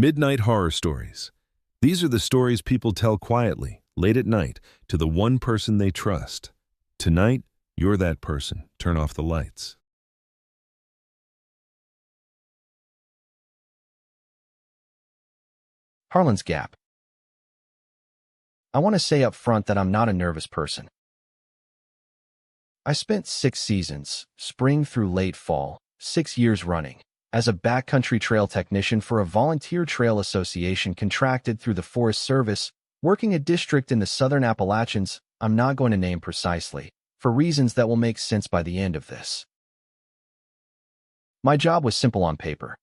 Midnight horror stories. These are the stories people tell quietly, late at night, to the one person they trust. Tonight, you're that person. Turn off the lights. Harlan's Gap. I want to say up front that I'm not a nervous person. I spent 6 seasons, spring through late fall, 6 years running, as a backcountry trail technician for a volunteer trail association contracted through the Forest Service, working a district in the southern Appalachians I'm not going to name precisely, for reasons that will make sense by the end of this. My job was simple on paper.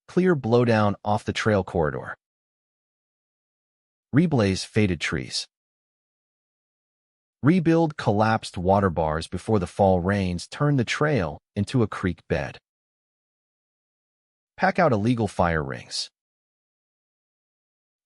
Clear blowdown off the trail corridor. Reblaze faded trees. Rebuild collapsed water bars before the fall rains turned the trail into a creek bed. Pack out illegal fire rings.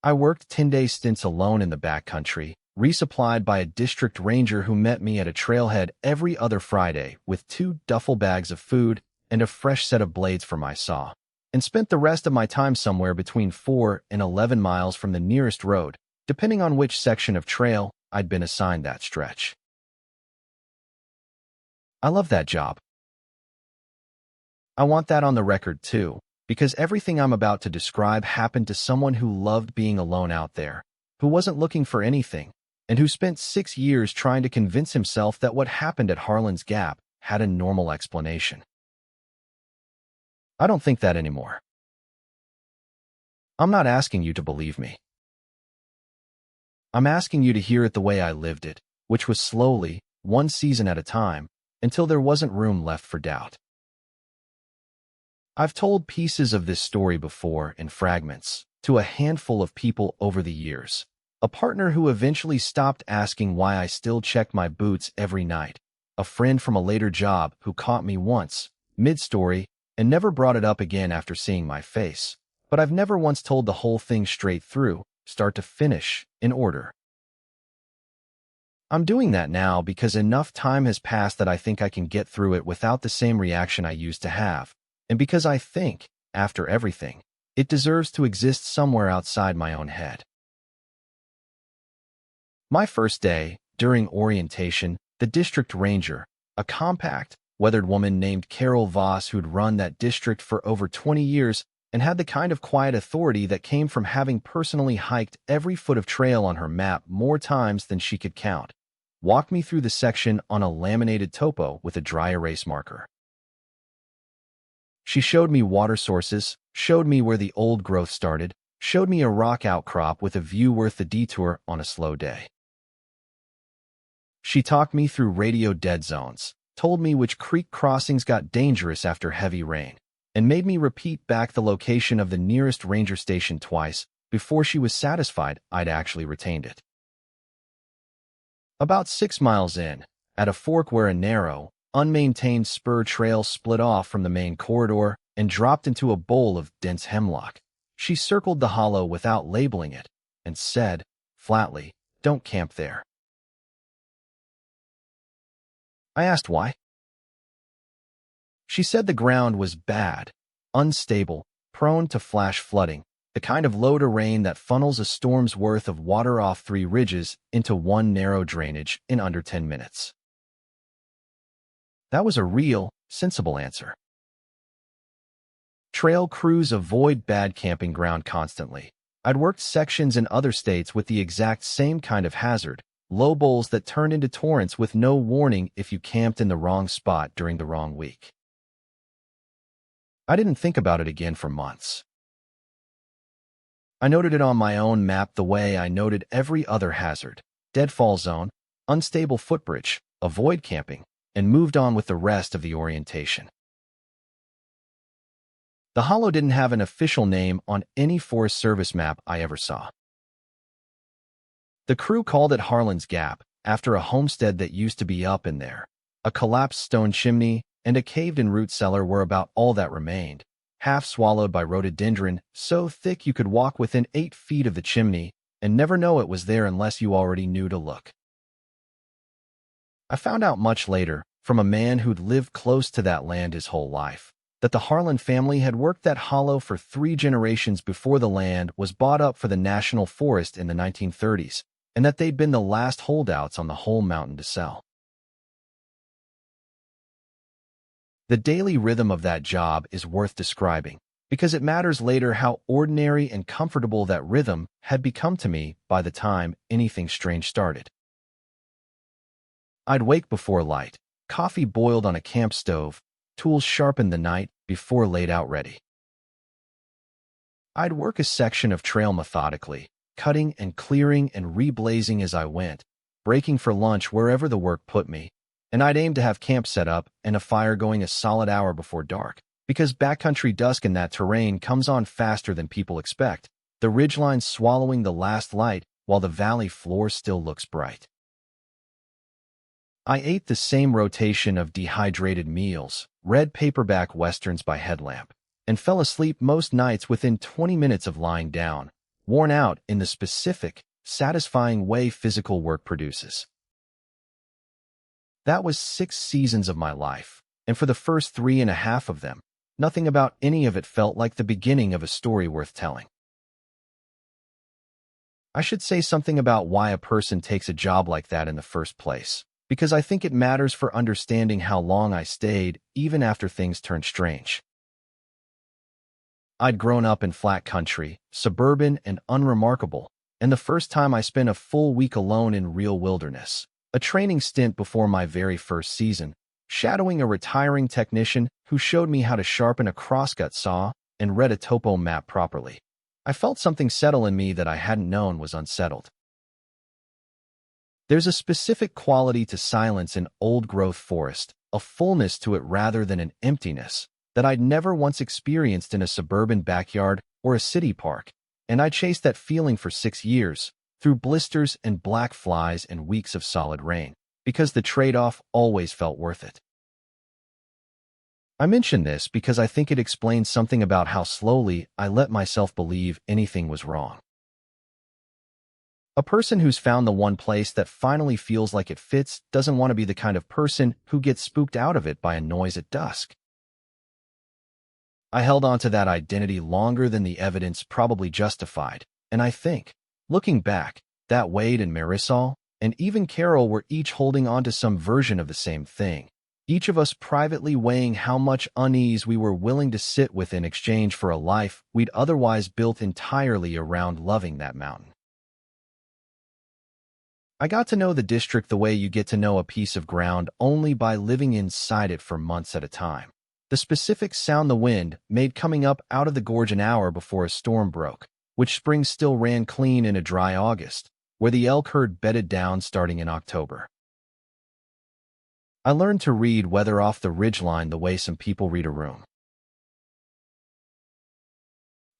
I worked 10-day stints alone in the backcountry, resupplied by a district ranger who met me at a trailhead every other Friday with 2 duffel bags of food and a fresh set of blades for my saw, and spent the rest of my time somewhere between 4 and 11 miles from the nearest road, depending on which section of trail I'd been assigned that stretch. I love that job. I want that on the record too, because everything I'm about to describe happened to someone who loved being alone out there, who wasn't looking for anything, and who spent 6 years trying to convince himself that what happened at Harlan's Gap had a normal explanation. I don't think that anymore. I'm not asking you to believe me. I'm asking you to hear it the way I lived it, which was slowly, one season at a time, until there wasn't room left for doubt. I've told pieces of this story before in fragments to a handful of people over the years. A partner who eventually stopped asking why I still check my boots every night. A friend from a later job who caught me once, mid-story, and never brought it up again after seeing my face. But I've never once told the whole thing straight through, start to finish, in order. I'm doing that now because enough time has passed that I think I can get through it without the same reaction I used to have, and because I think, after everything, it deserves to exist somewhere outside my own head. My first day, during orientation, the district ranger, a compact, weathered woman named Carol Voss who'd run that district for over 20 years and had the kind of quiet authority that came from having personally hiked every foot of trail on her map more times than she could count, walked me through the section on a laminated topo with a dry erase marker. She showed me water sources, showed me where the old growth started, showed me a rock outcrop with a view worth the detour on a slow day. She talked me through radio dead zones, told me which creek crossings got dangerous after heavy rain, and made me repeat back the location of the nearest ranger station twice before she was satisfied I'd actually retained it. About 6 miles in, at a fork where a narrow, unmaintained spur trail split off from the main corridor and dropped into a bowl of dense hemlock, she circled the hollow without labeling it and said, flatly, "Don't camp there." I asked why. She said the ground was bad, unstable, prone to flash flooding, the kind of low to rain that funnels a storm's worth of water off 3 ridges into one narrow drainage in under 10 minutes. That was a real, sensible answer. Trail crews avoid bad camping ground constantly. I'd worked sections in other states with the exact same kind of hazard, low bowls that turned into torrents with no warning if you camped in the wrong spot during the wrong week. I didn't think about it again for months. I noted it on my own map the way I noted every other hazard, deadfall zone, unstable footbridge, avoid camping, and moved on with the rest of the orientation. The hollow didn't have an official name on any Forest Service map I ever saw. The crew called it Harlan's Gap, after a homestead that used to be up in there. A collapsed stone chimney and a caved-in root cellar were about all that remained, half swallowed by rhododendron, so thick you could walk within 8 feet of the chimney and never know it was there unless you already knew to look. I found out much later, from a man who'd lived close to that land his whole life, that the Harlan family had worked that hollow for 3 generations before the land was bought up for the national forest in the 1930s, and that they'd been the last holdouts on the whole mountain to sell. The daily rhythm of that job is worth describing, because it matters later how ordinary and comfortable that rhythm had become to me by the time anything strange started. I'd wake before light, coffee boiled on a camp stove, tools sharpened the night before laid out ready. I'd work a section of trail methodically, cutting and clearing and reblazing as I went, breaking for lunch wherever the work put me, and I'd aim to have camp set up and a fire going a solid hour before dark, because backcountry dusk in that terrain comes on faster than people expect, the ridgeline swallowing the last light while the valley floor still looks bright. I ate the same rotation of dehydrated meals, read paperback westerns by headlamp, and fell asleep most nights within 20 minutes of lying down, worn out in the specific, satisfying way physical work produces. That was 6 seasons of my life, and for the first 3.5 of them, nothing about any of it felt like the beginning of a story worth telling. I should say something about why a person takes a job like that in the first place, because I think it matters for understanding how long I stayed, even after things turned strange. I'd grown up in flat country, suburban and unremarkable, and the first time I spent a full week alone in real wilderness, a training stint before my very first season, shadowing a retiring technician who showed me how to sharpen a crosscut saw and read a topo map properly. I felt something settle in me that I hadn't known was unsettled. There's a specific quality to silence in old-growth forest, a fullness to it rather than an emptiness, that I'd never once experienced in a suburban backyard or a city park, and I chased that feeling for 6 years, through blisters and black flies and weeks of solid rain, because the trade-off always felt worth it. I mention this because I think it explains something about how slowly I let myself believe anything was wrong. A person who's found the one place that finally feels like it fits doesn't want to be the kind of person who gets spooked out of it by a noise at dusk. I held on to that identity longer than the evidence probably justified, and I think, looking back, that Wade and Marisol, and even Carol were each holding on to some version of the same thing, each of us privately weighing how much unease we were willing to sit with in exchange for a life we'd otherwise built entirely around loving that mountain. I got to know the district the way you get to know a piece of ground only by living inside it for months at a time. The specific sound the wind made coming up out of the gorge an hour before a storm broke, which spring still ran clean in a dry August, where the elk herd bedded down starting in October. I learned to read weather off the ridgeline the way some people read a room.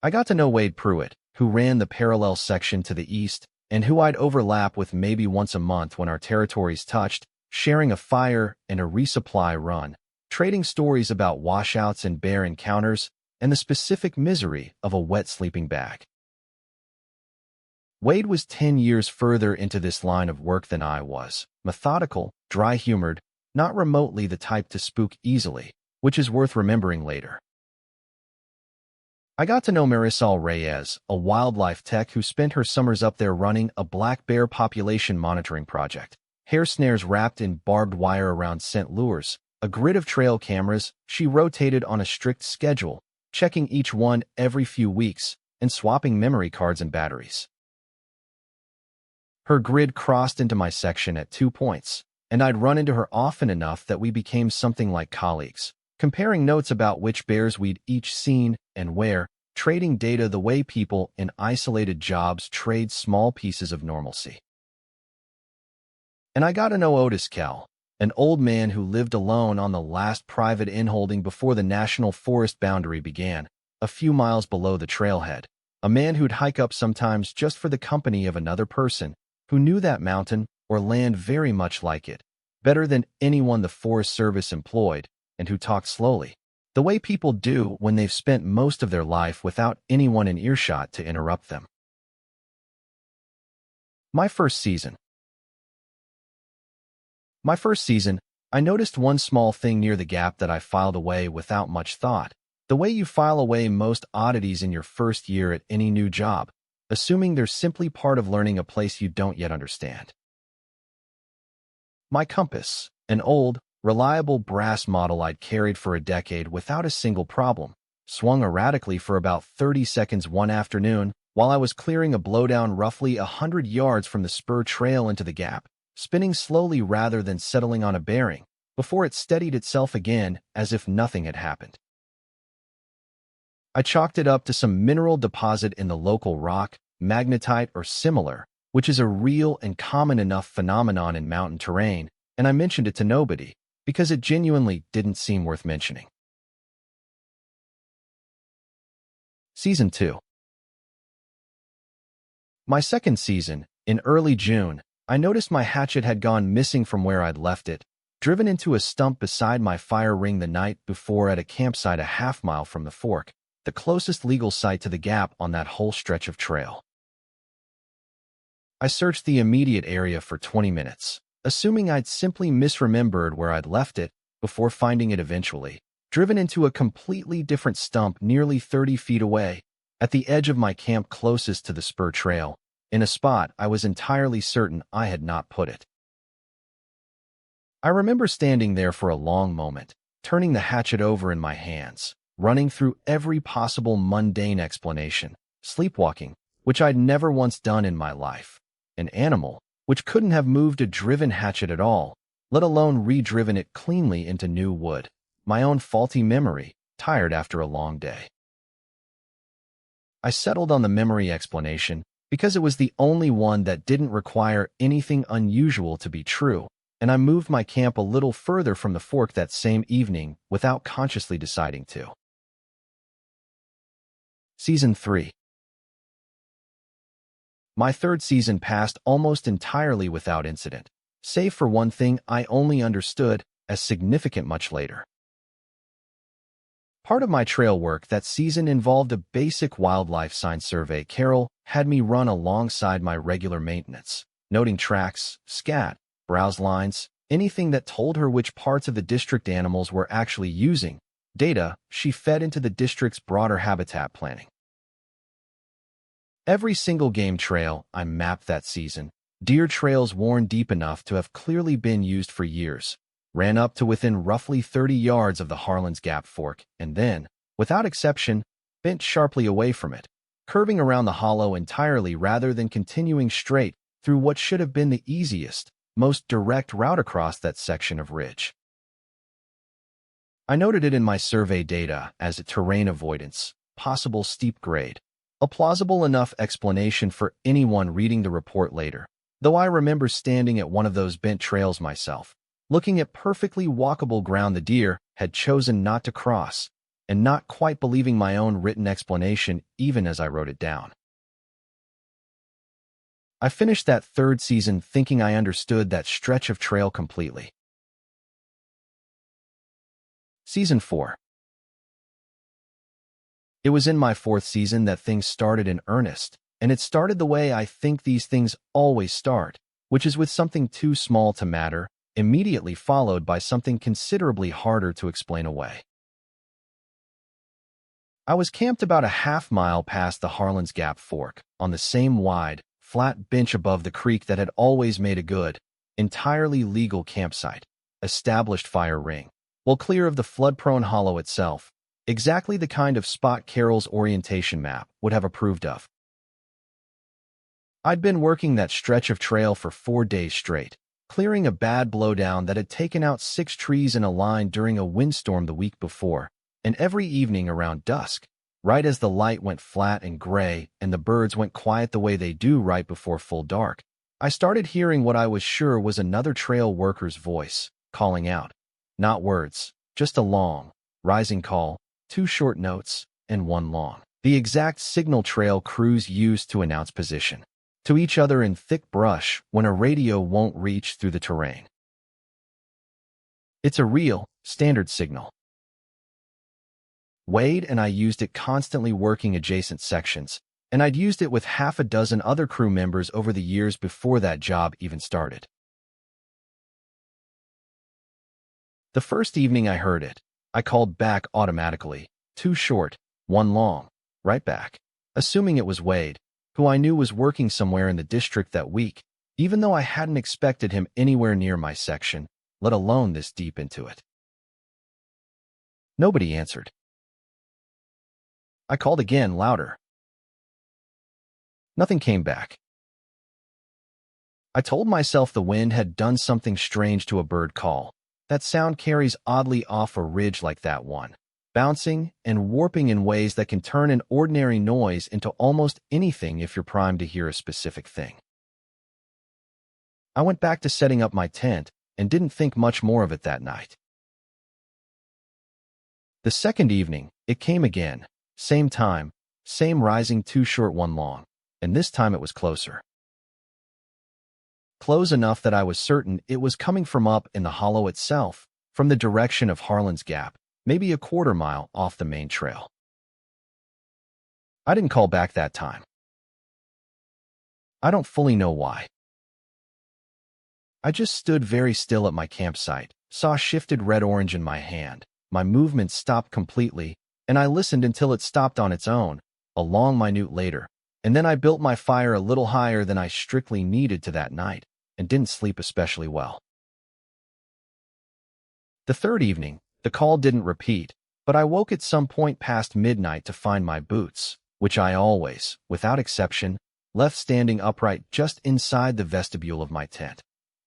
I got to know Wade Pruitt, who ran the parallel section to the east, and who I'd overlap with maybe once a month when our territories touched, sharing a fire and a resupply run, trading stories about washouts and bear encounters, and the specific misery of a wet sleeping bag. Wade was 10 years further into this line of work than I was, methodical, dry-humored, not remotely the type to spook easily, which is worth remembering later. I got to know Marisol Reyes, a wildlife tech who spent her summers up there running a black bear population monitoring project, hair snares wrapped in barbed wire around scent lures, a grid of trail cameras she rotated on a strict schedule, checking each one every few weeks and swapping memory cards and batteries. Her grid crossed into my section at 2 points, and I'd run into her often enough that we became something like colleagues, comparing notes about which bears we'd each seen and where, trading data the way people in isolated jobs trade small pieces of normalcy. And I got to know Otis Kell, an old man who lived alone on the last private inholding before the national forest boundary began, a few miles below the trailhead, a man who'd hike up sometimes just for the company of another person who knew that mountain or land very much like it, better than anyone the Forest Service employed, and who talked slowly, the way people do when they've spent most of their life without anyone in earshot to interrupt them. My first season, I noticed one small thing near the gap that I filed away without much thought. The way you file away most oddities in your first year at any new job, assuming they're simply part of learning a place you don't yet understand. My compass, an old, reliable brass model I'd carried for a decade without a single problem, swung erratically for about 30 seconds one afternoon while I was clearing a blowdown roughly 100 yards from the spur trail into the gap, spinning slowly rather than settling on a bearing, before it steadied itself again as if nothing had happened. I chalked it up to some mineral deposit in the local rock, magnetite or similar, which is a real and common enough phenomenon in mountain terrain, and I mentioned it to nobody, because it genuinely didn't seem worth mentioning. Season 2. My second season, in early June, I noticed my hatchet had gone missing from where I'd left it, driven into a stump beside my fire ring the night before at a campsite a half-mile from the fork, the closest legal site to the gap on that whole stretch of trail. I searched the immediate area for 20 minutes, assuming I'd simply misremembered where I'd left it before finding it eventually, driven into a completely different stump nearly 30 feet away, at the edge of my camp closest to the spur trail, in a spot I was entirely certain I had not put it. I remember standing there for a long moment, turning the hatchet over in my hands, running through every possible mundane explanation, sleepwalking, which I'd never once done in my life, an animal, which couldn't have moved a driven hatchet at all, let alone re-driven it cleanly into new wood, my own faulty memory, tired after a long day. I settled on the memory explanation because it was the only one that didn't require anything unusual to be true, and I moved my camp a little further from the fork that same evening without consciously deciding to. Season 3. My third season passed almost entirely without incident, save for one thing I only understood as significant much later. Part of my trail work that season involved a basic wildlife sign survey Carol had me run alongside my regular maintenance, noting tracks, scat, browse lines, anything that told her which parts of the district animals were actually using, data she fed into the district's broader habitat planning. Every single game trail I mapped that season, deer trails worn deep enough to have clearly been used for years, ran up to within roughly 30 yards of the Harlan's Gap Fork, and then, without exception, bent sharply away from it, curving around the hollow entirely rather than continuing straight through what should have been the easiest, most direct route across that section of ridge. I noted it in my survey data as a terrain avoidance, possible steep grade, a plausible enough explanation for anyone reading the report later, though I remember standing at one of those bent trails myself, looking at perfectly walkable ground the deer had chosen not to cross, and not quite believing my own written explanation even as I wrote it down. I finished that third season thinking I understood that stretch of trail completely. Season 4. It was in my fourth season that things started in earnest, and it started the way I think these things always start, which is with something too small to matter, immediately followed by something considerably harder to explain away. I was camped about a half-mile past the Harlan's Gap Fork, on the same wide, flat bench above the creek that had always made a good, entirely legal campsite, established fire ring, well clear of the flood-prone hollow itself, exactly the kind of spot Carol's orientation map would have approved of. I'd been working that stretch of trail for 4 days straight, clearing a bad blowdown that had taken out 6 trees in a line during a windstorm the week before, and every evening around dusk, right as the light went flat and gray and the birds went quiet the way they do right before full dark, I started hearing what I was sure was another trail worker's voice, calling out. Not words, just a long, rising call, 2 short notes, and 1 long. The exact signal trail crews use to announce position to each other in thick brush when a radio won't reach through the terrain. It's a real, standard signal. Wade and I used it constantly working adjacent sections, and I'd used it with half a dozen other crew members over the years before that job even started. The first evening I heard it, I called back automatically. 2 short, 1 long, right back. Assuming it was Wade, who I knew was working somewhere in the district that week, even though I hadn't expected him anywhere near my section, let alone this deep into it. Nobody answered. I called again, louder. Nothing came back. I told myself the wind had done something strange to a bird call. That sound carries oddly off a ridge like that one, bouncing and warping in ways that can turn an ordinary noise into almost anything if you're primed to hear a specific thing. I went back to setting up my tent and didn't think much more of it that night. The second evening, it came again, same time, same rising 2 short 1 long, and this time it was closer. Close enough that I was certain it was coming from up in the hollow itself, from the direction of Harlan's Gap, maybe a 1/4 mile off the main trail. I didn't call back that time. I don't fully know why. I just stood very still at my campsite, saw shifted red-orange in my hand, my movement stopped completely, and I listened until it stopped on its own, a long minute later, and then I built my fire a little higher than I strictly needed to that night, and didn't sleep especially well. The third evening, the call didn't repeat, but I woke at some point past midnight to find my boots, which I always, without exception, left standing upright just inside the vestibule of my tent,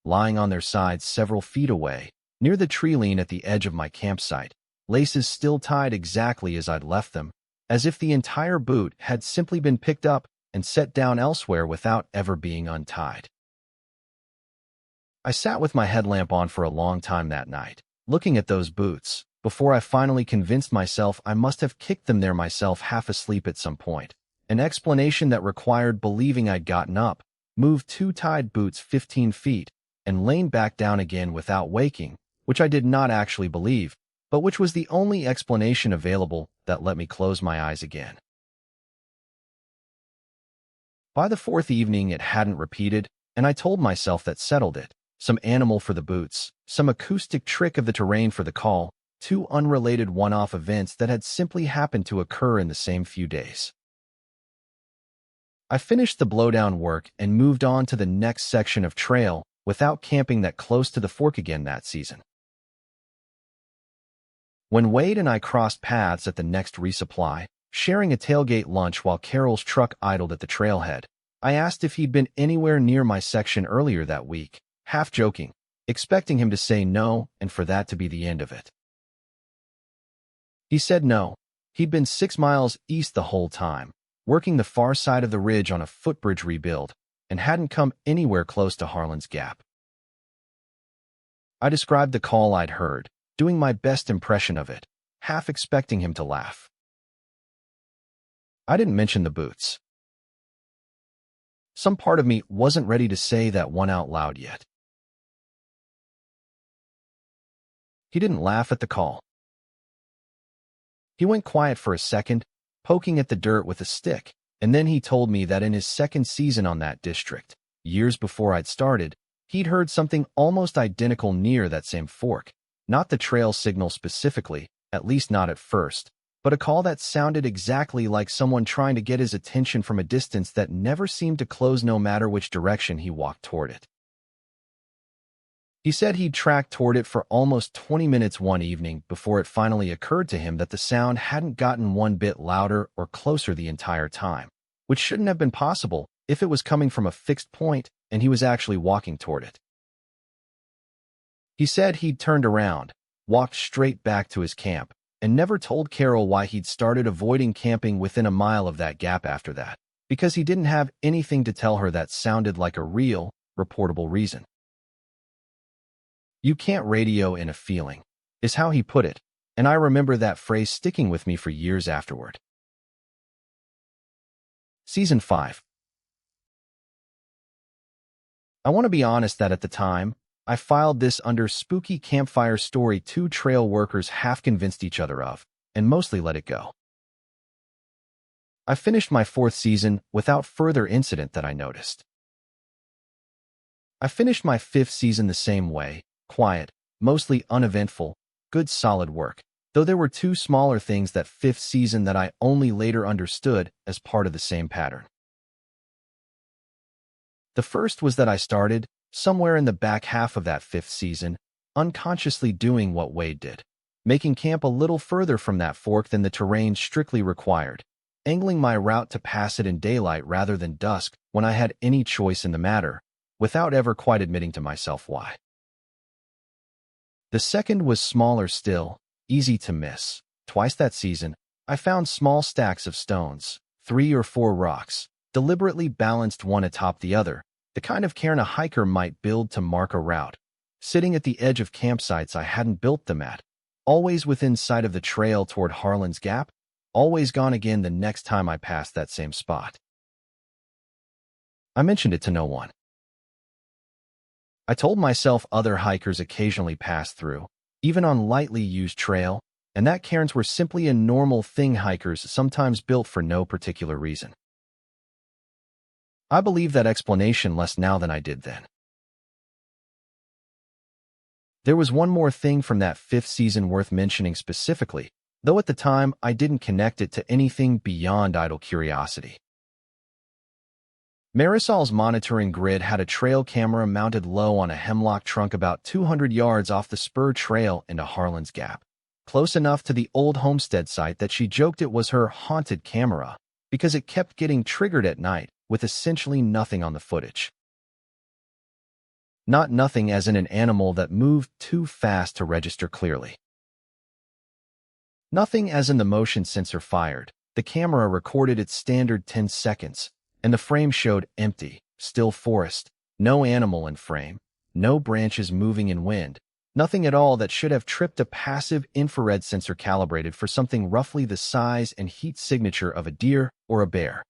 lying on their sides several feet away, near the tree lean at the edge of my campsite, laces still tied exactly as I'd left them, as if the entire boot had simply been picked up and set down elsewhere without ever being untied. I sat with my headlamp on for a long time that night, looking at those boots, before I finally convinced myself I must have kicked them there myself half asleep at some point, an explanation that required believing I'd gotten up, moved 2 tied boots 15 feet, and lain back down again without waking, which I did not actually believe, but which was the only explanation available that let me close my eyes again. By the 4th evening it hadn't repeated, and I told myself that settled it. Some animal for the boots, some acoustic trick of the terrain for the call, 2 unrelated one-off events that had simply happened to occur in the same few days. I finished the blowdown work and moved on to the next section of trail without camping that close to the fork again that season. When Wade and I crossed paths at the next resupply, sharing a tailgate lunch while Carol's truck idled at the trailhead, I asked if he'd been anywhere near my section earlier that week, half joking, expecting him to say no and for that to be the end of it. He said no. He'd been 6 miles east the whole time, working the far side of the ridge on a footbridge rebuild, and hadn't come anywhere close to Harlan's Gap. I described the call I'd heard, doing my best impression of it, half expecting him to laugh. I didn't mention the boots. Some part of me wasn't ready to say that one out loud yet. He didn't laugh at the call. He went quiet for a second, poking at the dirt with a stick, and then he told me that in his 2nd season on that district, years before I'd started, he'd heard something almost identical near that same fork, not the trail signal specifically, at least not at first, but a call that sounded exactly like someone trying to get his attention from a distance that never seemed to close no matter which direction he walked toward it. He said he'd tracked toward it for almost 20 minutes one evening before it finally occurred to him that the sound hadn't gotten one bit louder or closer the entire time, which shouldn't have been possible if it was coming from a fixed point and he was actually walking toward it. He said he'd turned around, walked straight back to his camp, and never told Carol why he'd started avoiding camping within a mile of that gap after that, because he didn't have anything to tell her that sounded like a real, reportable reason. "You can't radio in a feeling," is how he put it, and I remember that phrase sticking with me for years afterward. Season 5. I want to be honest that at the time, I filed this under spooky campfire story 2 trail workers half convinced each other of, and mostly let it go. I finished my 4th season without further incident that I noticed. I finished my 5th season the same way, quiet, mostly uneventful, good solid work, though there were two smaller things that fifth season that I only later understood as part of the same pattern. The first was that I started, somewhere in the back half of that fifth season, unconsciously doing what Wade did, making camp a little further from that fork than the terrain strictly required, angling my route to pass it in daylight rather than dusk when I had any choice in the matter, without ever quite admitting to myself why. The second was smaller still, easy to miss. Twice that season, I found small stacks of stones, 3 or 4 rocks, deliberately balanced one atop the other, the kind of cairn a hiker might build to mark a route, sitting at the edge of campsites I hadn't built them at, always within sight of the trail toward Harlan's Gap, always gone again the next time I passed that same spot. I mentioned it to no one. I told myself other hikers occasionally passed through, even on lightly used trail, and that cairns were simply a normal thing hikers sometimes built for no particular reason. I believe that explanation less now than I did then. There was one more thing from that fifth season worth mentioning specifically, though at the time I didn't connect it to anything beyond idle curiosity. Marisol's monitoring grid had a trail camera mounted low on a hemlock trunk about 200 yards off the spur trail into Harlan's Gap, close enough to the old homestead site that she joked it was her haunted camera because it kept getting triggered at night with essentially nothing on the footage. Not nothing as in an animal that moved too fast to register clearly. Nothing as in the motion sensor fired. The camera recorded its standard 10 seconds, and the frame showed empty, still forest, no animal in frame, no branches moving in wind, nothing at all that should have tripped a passive infrared sensor calibrated for something roughly the size and heat signature of a deer or a bear.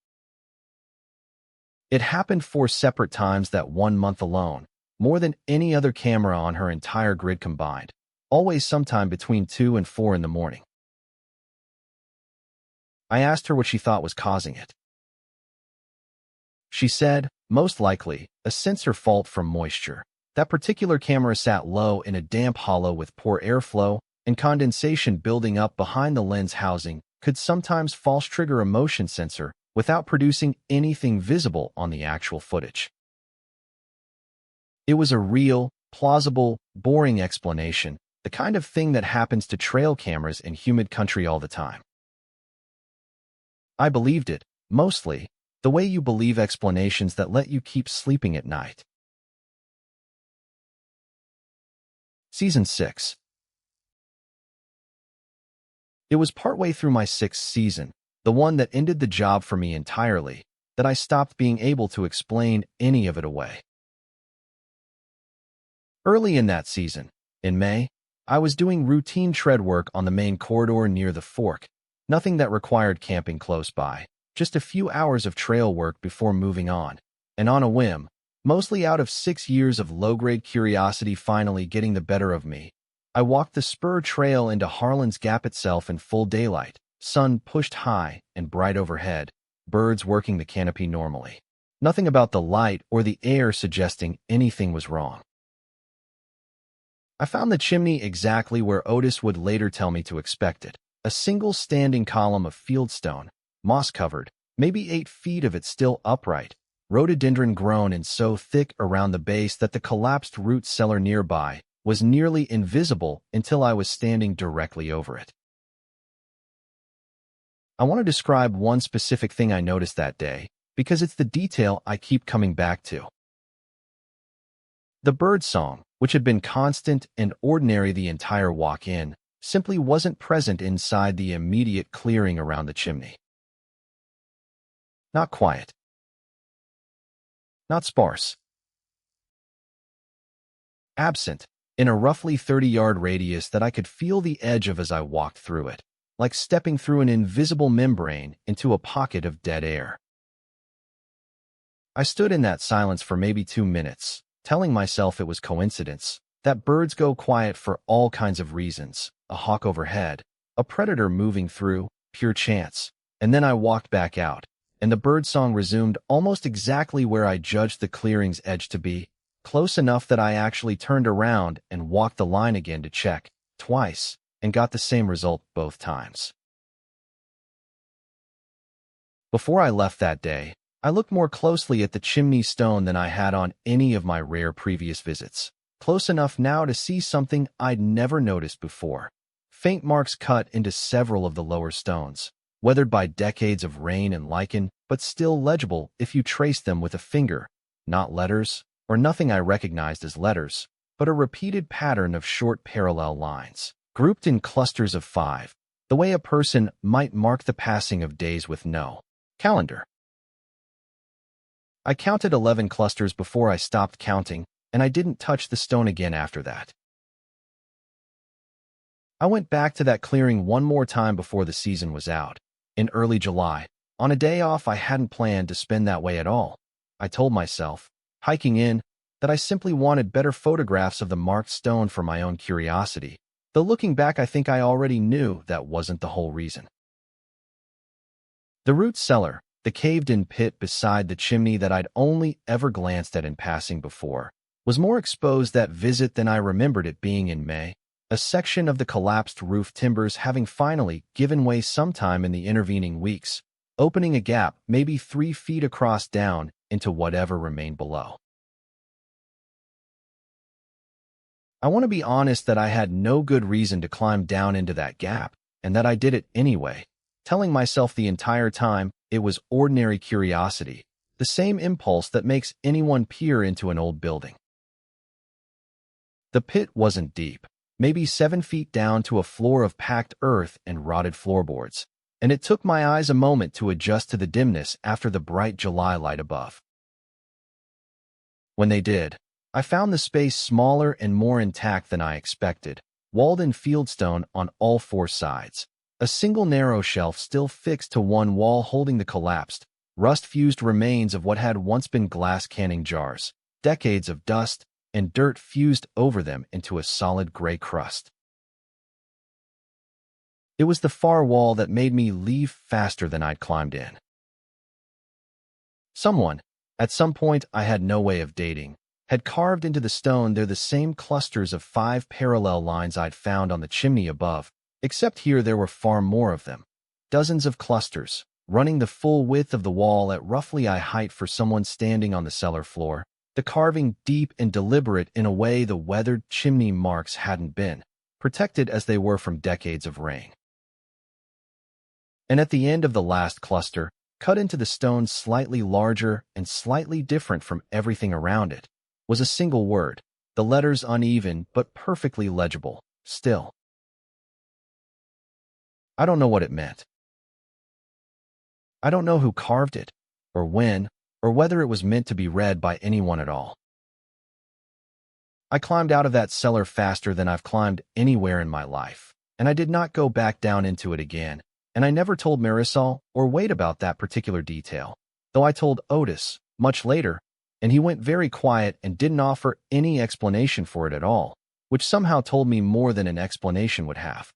It happened 4 separate times that 1 month alone, more than any other camera on her entire grid combined, always sometime between 2 and 4 in the morning. I asked her what she thought was causing it. She said, most likely, a sensor fault from moisture. That particular camera sat low in a damp hollow with poor airflow, and condensation building up behind the lens housing could sometimes false trigger a motion sensor without producing anything visible on the actual footage. It was a real, plausible, boring explanation, the kind of thing that happens to trail cameras in humid country all the time. I believed it, mostly, the way you believe explanations that let you keep sleeping at night. Season 6. It was partway through my 6th season, the one that ended the job for me entirely, that I stopped being able to explain any of it away. Early in that season, in May, I was doing routine tread work on the main corridor near the fork, nothing that required camping close by, just a few hours of trail work before moving on, and on a whim, mostly out of 6 years of low-grade curiosity finally getting the better of me, I walked the spur trail into Harlan's Gap itself in full daylight, sun pushed high and bright overhead, birds working the canopy normally. Nothing about the light or the air suggesting anything was wrong. I found the chimney exactly where Otis would later tell me to expect it, a single standing column of fieldstone, moss-covered, maybe 8 feet of it still upright, rhododendron grown and so thick around the base that the collapsed root cellar nearby was nearly invisible until I was standing directly over it. I want to describe one specific thing I noticed that day, because it's the detail I keep coming back to. The bird song, which had been constant and ordinary the entire walk in, simply wasn't present inside the immediate clearing around the chimney. Not quiet. Not sparse. Absent, in a roughly 30-yard radius that I could feel the edge of as I walked through it, like stepping through an invisible membrane into a pocket of dead air. I stood in that silence for maybe 2 minutes, telling myself it was coincidence, that birds go quiet for all kinds of reasons, a hawk overhead, a predator moving through, pure chance, and then I walked back out, and the birdsong resumed almost exactly where I judged the clearing's edge to be, close enough that I actually turned around and walked the line again to check, twice, and got the same result both times. Before I left that day, I looked more closely at the chimney stone than I had on any of my rare previous visits, close enough now to see something I'd never noticed before. Faint marks cut into several of the lower stones, weathered by decades of rain and lichen, but still legible if you trace them with a finger. Not letters, or nothing I recognized as letters, but a repeated pattern of short parallel lines, grouped in clusters of 5, the way a person might mark the passing of days with no calendar. I counted 11 clusters before I stopped counting, and I didn't touch the stone again after that. I went back to that clearing one more time before the season was out, in early July, on a day off I hadn't planned to spend that way at all. I told myself, hiking in, that I simply wanted better photographs of the marked stone for my own curiosity, though looking back I think I already knew that wasn't the whole reason. The root cellar, the caved-in pit beside the chimney that I'd only ever glanced at in passing before, was more exposed that visit than I remembered it being in May, a section of the collapsed roof timbers having finally given way sometime in the intervening weeks, opening a gap maybe 3 feet across down into whatever remained below. I want to be honest that I had no good reason to climb down into that gap, and that I did it anyway, telling myself the entire time it was ordinary curiosity, the same impulse that makes anyone peer into an old building. The pit wasn't deep, maybe 7 feet down to a floor of packed earth and rotted floorboards, and it took my eyes a moment to adjust to the dimness after the bright July light above. When they did, I found the space smaller and more intact than I expected, walled in fieldstone on all 4 sides. A single narrow shelf still fixed to one wall holding the collapsed, rust-fused remains of what had once been glass canning jars, decades of dust and dirt fused over them into a solid gray crust. It was the far wall that made me leave faster than I'd climbed in. Someone, at some point I had no way of dating, had carved into the stone there the same clusters of 5 parallel lines I'd found on the chimney above, except here there were far more of them, dozens of clusters, running the full width of the wall at roughly eye height for someone standing on the cellar floor, the carving deep and deliberate in a way the weathered chimney marks hadn't been, protected as they were from decades of rain. And at the end of the last cluster, cut into the stone slightly larger and slightly different from everything around it, was a single word, the letters uneven but perfectly legible, still. I don't know what it meant. I don't know who carved it, or when, or whether it was meant to be read by anyone at all. I climbed out of that cellar faster than I've climbed anywhere in my life, and I did not go back down into it again, and I never told Marisol or Wade about that particular detail, though I told Otis much later, and he went very quiet and didn't offer any explanation for it at all, which somehow told me more than an explanation would have.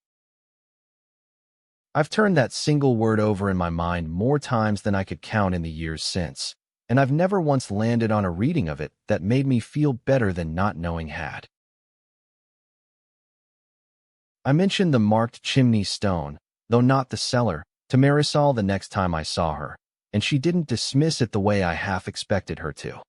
I've turned that single word over in my mind more times than I could count in the years since, and I've never once landed on a reading of it that made me feel better than not knowing had. I mentioned the marked chimney stone, though not the cellar, to Marisol the next time I saw her, and she didn't dismiss it the way I half expected her to.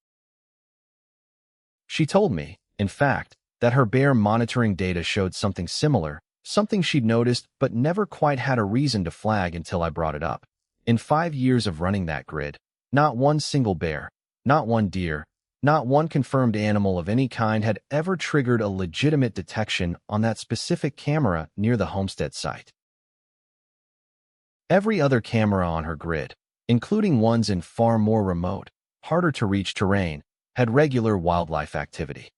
She told me, in fact, that her bear monitoring data showed something similar, something she'd noticed but never quite had a reason to flag until I brought it up. In 5 years of running that grid, not one single bear, not one deer, not one confirmed animal of any kind had ever triggered a legitimate detection on that specific camera near the homestead site. Every other camera on her grid, including ones in far more remote, harder-to-reach terrain, had regular wildlife activity.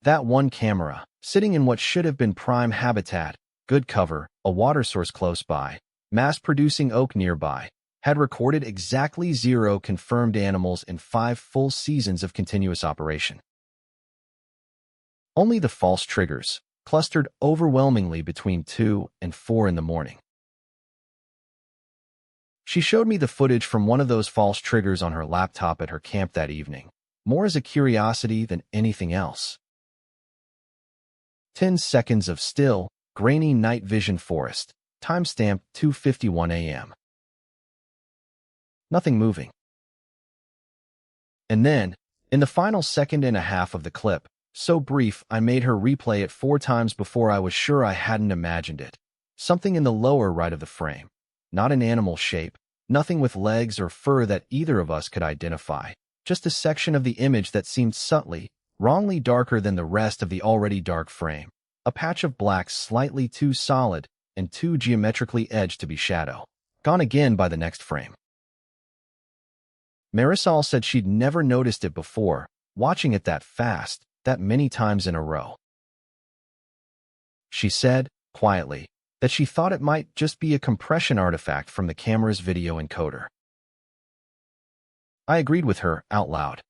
That one camera, sitting in what should have been prime habitat, good cover, a water source close by, mass-producing oak nearby, had recorded exactly 0 confirmed animals in 5 full seasons of continuous operation. Only the false triggers, clustered overwhelmingly between 2 and 4 in the morning. She showed me the footage from one of those false triggers on her laptop at her camp that evening, more as a curiosity than anything else. 10 seconds of still, grainy night vision forest. Timestamp 2:51 a.m. Nothing moving. And then, in the final second and a half of the clip, so brief I made her replay it 4 times before I was sure I hadn't imagined it. Something in the lower right of the frame. Not an animal shape, nothing with legs or fur that either of us could identify. Just a section of the image that seemed subtly, wrongly darker than the rest of the already dark frame. A patch of black slightly too solid and too geometrically edged to be shadow. Gone again by the next frame. Marisol said she'd never noticed it before, watching it that fast, that many times in a row. She said, quietly, that she thought it might just be a compression artifact from the camera's video encoder. I agreed with her, out loud.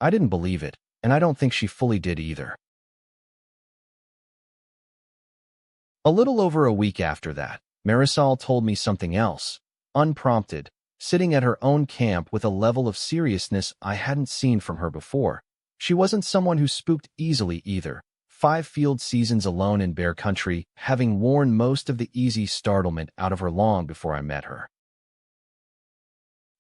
I didn't believe it, and I don't think she fully did either. A little over a week after that, Marisol told me something else, unprompted, sitting at her own camp with a level of seriousness I hadn't seen from her before. She wasn't someone who spooked easily either, 5 field seasons alone in bear country, having worn most of the easy startlement out of her long before I met her.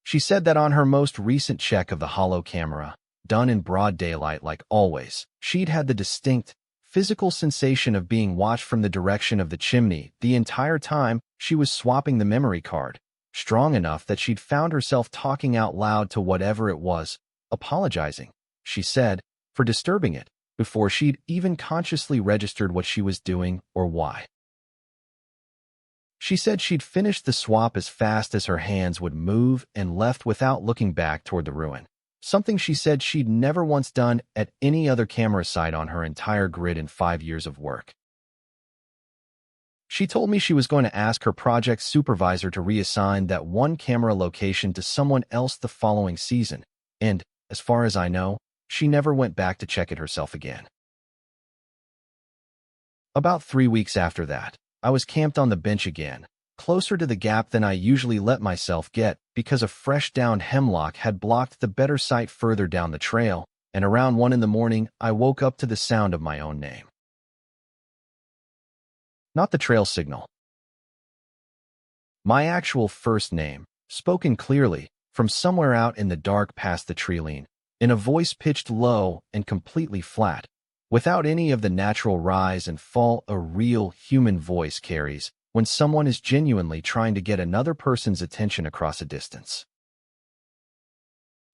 She said that on her most recent check of the hollow camera, done in broad daylight like always, she'd had the distinct, physical sensation of being watched from the direction of the chimney the entire time she was swapping the memory card, strong enough that she'd found herself talking out loud to whatever it was, apologizing, she said, for disturbing it, before she'd even consciously registered what she was doing or why. She said she'd finished the swap as fast as her hands would move and left without looking back toward the ruin. Something she said she'd never once done at any other camera site on her entire grid in 5 years of work. She told me she was going to ask her project supervisor to reassign that one camera location to someone else the following season, and, as far as I know, she never went back to check it herself again. About 3 weeks after that, I was camped on the bench again, closer to the gap than I usually let myself get because a fresh-downed hemlock had blocked the better sight further down the trail, and around 1 in the morning I woke up to the sound of my own name. Not the trail signal. My actual first name, spoken clearly, from somewhere out in the dark past the tree-line, in a voice pitched low and completely flat, without any of the natural rise and fall a real human voice carries when someone is genuinely trying to get another person's attention across a distance.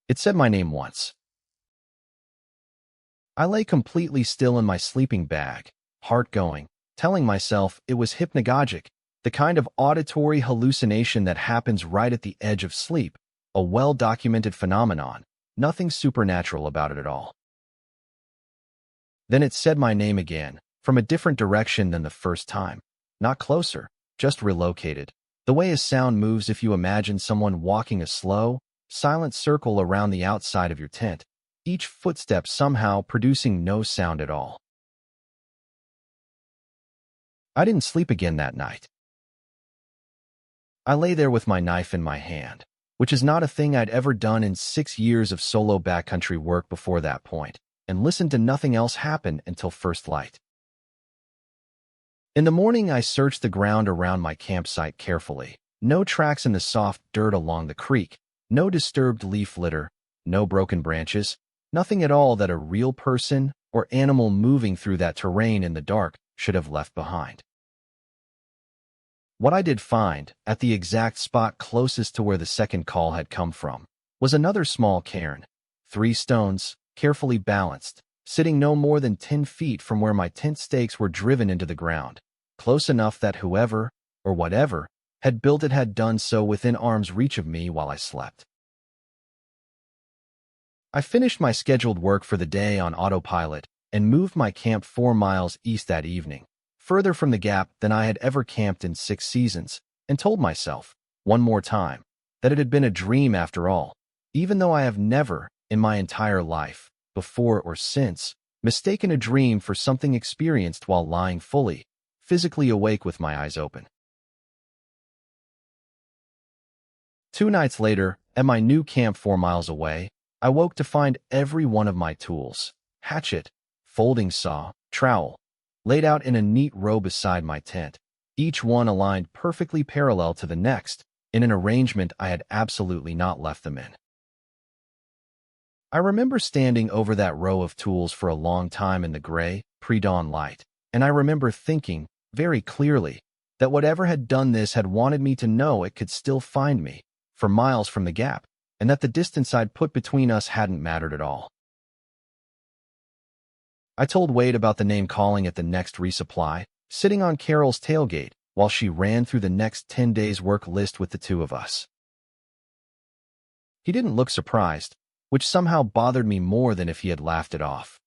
It said my name once. I lay completely still in my sleeping bag, heart going, telling myself it was hypnagogic, the kind of auditory hallucination that happens right at the edge of sleep, a well-documented phenomenon, nothing supernatural about it at all. Then it said my name again, from a different direction than the first time. Not closer, just relocated. The way a sound moves if you imagine someone walking a slow, silent circle around the outside of your tent, each footstep somehow producing no sound at all. I didn't sleep again that night. I lay there with my knife in my hand, which is not a thing I'd ever done in 6 years of solo backcountry work before that point, and listened to nothing else happen until first light. In the morning, I searched the ground around my campsite carefully. No tracks in the soft dirt along the creek, no disturbed leaf litter, no broken branches, nothing at all that a real person or animal moving through that terrain in the dark should have left behind. What I did find, at the exact spot closest to where the second call had come from, was another small cairn, 3 stones, carefully balanced, sitting no more than 10 feet from where my tent stakes were driven into the ground, close enough that whoever, or whatever, had built it had done so within arm's reach of me while I slept. I finished my scheduled work for the day on autopilot and moved my camp 4 miles east that evening, further from the gap than I had ever camped in 6 seasons, and told myself, one more time, that it had been a dream after all, even though I have never, in my entire life, before or since, mistaken a dream for something experienced while lying fully, physically awake with my eyes open. 2 nights later, at my new camp 4 miles away, I woke to find every one of my tools, hatchet, folding saw, trowel, laid out in a neat row beside my tent, each one aligned perfectly parallel to the next, in an arrangement I had absolutely not left them in. I remember standing over that row of tools for a long time in the gray, pre-dawn light, and I remember thinking, very clearly, that whatever had done this had wanted me to know it could still find me, for miles from the gap, and that the distance I'd put between us hadn't mattered at all. I told Wade about the name calling at the next resupply, sitting on Carol's tailgate while she ran through the next 10 days' work list with the two of us. He didn't look surprised, which somehow bothered me more than if he had laughed it off.